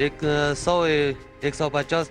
150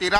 13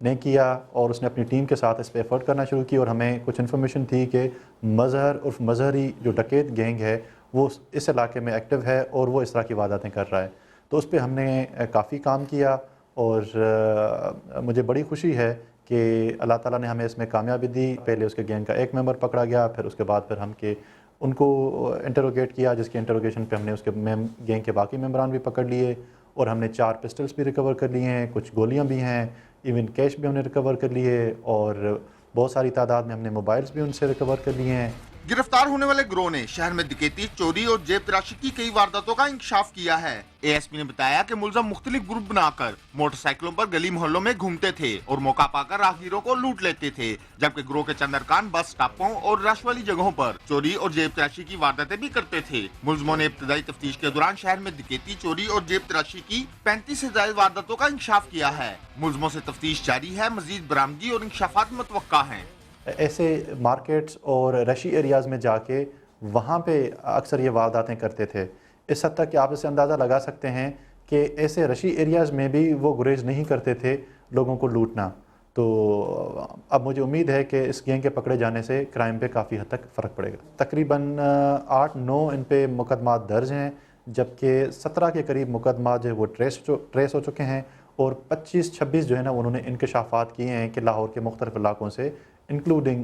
نے کیا اور اس نے اپنی ٹیم کے ساتھ اس پہ ایفرٹ کرنا شروع کی، اور ہمیں کچھ انفارمیشن تھی کہ مظہر عرف مظہری جو ڈکیت گینگ ہے وہ اس علاقے میں ایکٹیو ہے اور وہ اس طرح کی وارداتیں کر رہا ہے. تو اس پہ ہم نے کافی کام کیا اور مجھے بڑی خوشی ہے کہ اللہ تعالیٰ نے ہمیں اس میں کامیابی دی. پہلے اس کے گینگ کا ایک ممبر پکڑا گیا، پھر اس کے بعد پھر ہم ان کو انٹروگیٹ کیا، جس کی انٹروگیشن پہ ہم نے اس کے گینگ کے باقی ممبران بھی پکڑ لیے، اور ہم نے 4 پسٹلز بھی ریکور کر لیے ہیں، کچھ گولیاں بھی ہیں، ایون کیش بھی ہم نے ریکور کر لیے، اور بہت ساری تعداد میں ہم نے موبائلز بھی ان سے ریکور کر لیے ہیں. گرفتار ہونے والے گروہ نے شہر میں ڈکیتی، چوری اور جیب تراشی کی کئی وارداتوں کا انکشاف کیا ہے. اے ایس پی نے بتایا کہ ملزم مختلف گروپ بنا کر موٹر سائیکلوں پر گلی محلوں میں گھومتے تھے اور موقع پا کر راہگیروں کو لوٹ لیتے تھے، جبکہ گروہ کے چند ارکان بس اسٹاپوں اور رش والی جگہوں پر چوری اور جیب تراشی کی وارداتیں بھی کرتے تھے. ملزموں نے ابتدائی تفتیش کے دوران شہر میں ڈکیتی، چوری اور جیب تراشی کی 35 سے زائد وارداتوں کا انکشاف کیا ہے. ملزموں سے تفتیش جاری ہے، مزید برآمدگی اور انکشافات متوقع ہیں. ایسے مارکیٹس اور رشی ایریاز میں جا کے وہاں پہ اکثر یہ وارداتیں کرتے تھے. اس حد تک کہ آپ اسے اندازہ لگا سکتے ہیں کہ ایسے رشی ایریاز میں بھی وہ گریز نہیں کرتے تھے لوگوں کو لوٹنا. تو اب مجھے امید ہے کہ اس گینگ کے پکڑے جانے سے کرائم پہ کافی حد تک فرق پڑے گا. تقریباً 8-9 ان پہ مقدمات درج ہیں، جبکہ 17 کے قریب مقدمات جو ہے وہ ٹریس ہو چکے ہیں، اور 25-26 جو ہے نا انہوں نے انکشافات کیے ہیں کہ لاہور کے مختلف علاقوں سے انکلوڈنگ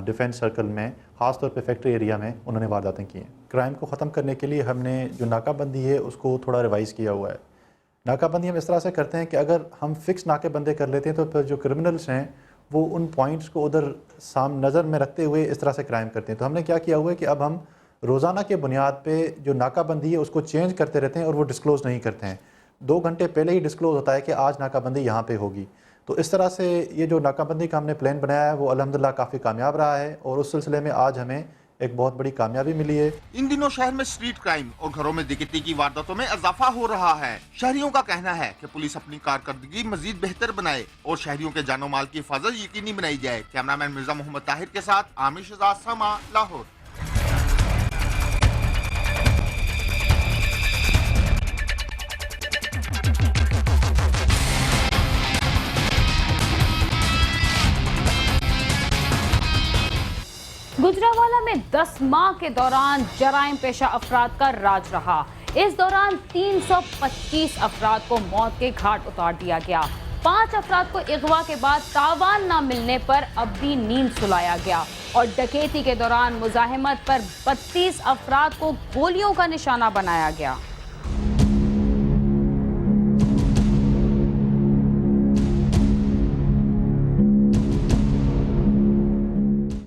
ڈیفنس سرکل میں، خاص طور پہ فیکٹری ایریا میں انہوں نے وارداتیں کی ہیں. کرائم کو ختم کرنے کے لیے ہم نے جو ناکہ بندی ہے اس کو تھوڑا ریوائز کیا ہوا ہے. ناکہ بندی ہم اس طرح سے کرتے ہیں کہ اگر ہم فکس ناکے بندے کر لیتے ہیں تو پھر جو کرمنلز ہیں وہ ان پوائنٹس کو ادھر نظر میں رکھتے ہوئے اس طرح سے کرائم کرتے ہیں. تو ہم نے کیا کیا ہوا ہے کہ اب ہم روزانہ کے بنیاد پہ جو ناکہ بندی ہے اس کو چینج کرتے رہتے ہیں اور وہ ڈسکلوز نہیں کرتے ہیں. 2 گھنٹے پہلے ہی ڈسکلوز ہوتا ہے کہ آج ناکہ بندی یہاں پہ ہوگی. تو اس طرح سے یہ جو ناکہ بندی کا ہم نے پلان بنایا ہے وہ الحمدللہ کافی کامیاب رہا ہے، اور اس سلسلے میں آج ہمیں ایک بہت بڑی کامیابی ملی ہے. ان دنوں شہر میں اسٹریٹ کرائم اور گھروں میں ڈکیتی کی وارداتوں میں اضافہ ہو رہا ہے. شہریوں کا کہنا ہے کہ پولیس اپنی کارکردگی مزید بہتر بنائے اور شہریوں کے جان و مال کی حفاظت یقینی بنائی جائے. کیمرہ مین مرزا محمد طاہر کے ساتھ عامر شہزاد، سما، لاہور. گجرانوالہ میں 10 ماہ کے دوران جرائم پیشہ افراد کا راج رہا. اس دوران 325 افراد کو موت کے گھاٹ اتار دیا گیا. 5 افراد کو اغوا کے بعد تاوان نہ ملنے پر ابدی نیند سلایا گیا، اور ڈکیتی کے دوران مزاحمت پر 32 افراد کو گولیوں کا نشانہ بنایا گیا.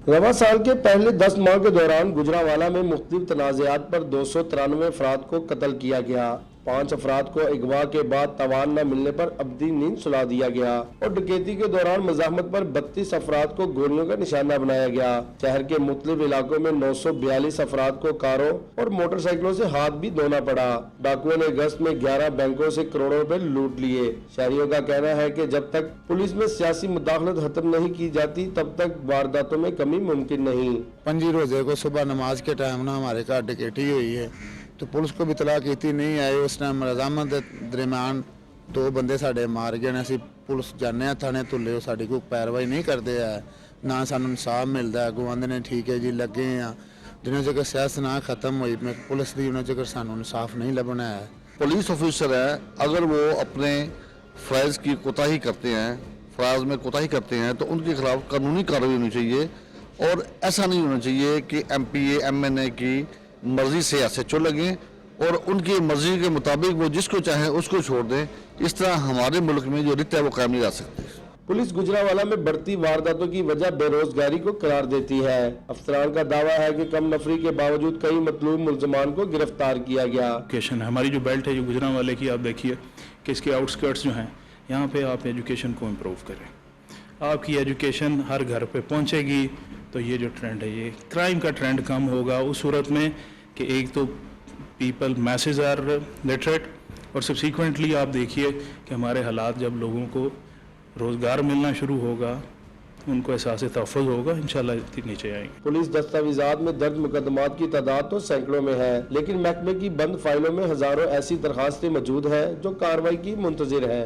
رواں سال کے پہلے 10 ماہ کے دوران گجرانوالہ میں مختلف تنازعات پر 293 افراد کو قتل کیا گیا. 5 افراد کو اغوا کے بعد تاوان نہ ملنے پر ابدی نیند سلا دیا گیا، اور ڈکیتی کے دوران مزاحمت پر 32 افراد کو گولیوں کا نشانہ بنایا گیا. شہر کے مختلف علاقوں میں 942 افراد کو کاروں اور موٹر سائیکلوں سے ہاتھ بھی دھونا پڑا. ڈاکوؤں نے اگست میں 11 بینکوں سے کروڑوں روپے لوٹ لیے. شہریوں کا کہنا ہے کہ جب تک پولیس میں سیاسی مداخلت ختم نہیں کی جاتی تب تک وارداتوں میں کمی ممکن نہیں. 5 روزے کو صبح نماز کے ٹائم نا ہمارے گھر ڈکیٹی ہوئی ہے، تو پولیس کو بھی اطلاع کی تھی، نہیں آئے. اس ٹائم رضامند درمیان 2 بندے ساڈے مار گئے. اسی پولیس جانے تھانے تلے ساری کوئی پیروائی نہیں کرتے ہے، نہ سانو انصاف ملتا ہے. گواندے نے ٹھیک ہے جی لگے ہیں، جنہوں چکر سیاست نہ ختم ہوئی میں پولیس دی انہوں چکر سانو انصاف نہیں لبنا ہے. پولیس آفیسر ہے، اگر وہ اپنے فرائض کی کوتاہی کرتے ہیں، فرائض میں کوتاہی کرتے ہیں تو ان کے خلاف قانونی کارروائی ہونی چاہیے، اور ایسا نہیں ہونا چاہیے کہ M P A M N A کی مرضی سے ایس ایچ او لگیں اور ان کی مرضی کے مطابق وہ جس کو چاہیں اس کو چھوڑ دیں. اس طرح ہمارے ملک میں جو رت ہے وہ قائم نہیں رہ سکتی. پولیس گجرانوالہ میں بڑھتی وارداتوں کی وجہ بے روزگاری کو قرار دیتی ہے. افسران کا دعویٰ ہے کہ کم نفری کے باوجود کئی مطلوب ملزمان کو گرفتار کیا گیا. ہماری جو بیلٹ ہے جو گجرانوالے کی، آپ دیکھیے کہ اس کے آؤٹ اسکرٹس جو ہیں، یہاں پہ آپ ایجوکیشن کو امپروو کریں. آپ کی ایجوکیشن ہر گھر پہ پہنچے گی تو یہ جو ٹرینڈ ہے، یہ کرائم کا ٹرینڈ کم ہوگا. اس صورت میں کہ ایک تو پیپل میسز آر لٹریٹ، اور سبسیکوینٹلی آپ دیکھیے کہ ہمارے حالات جب لوگوں کو روزگار ملنا شروع ہوگا، ان کو احساس تحفظ ہوگا، انشاءاللہ نیچے آئیں گے. پولیس دستاویزات میں درج مقدمات کی تعداد تو سینکڑوں میں ہے، لیکن محکمے کی بند فائلوں میں ہزاروں ایسی درخواستیں موجود ہیں جو کارروائی کی منتظر ہیں.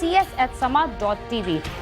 cs@sama.tv।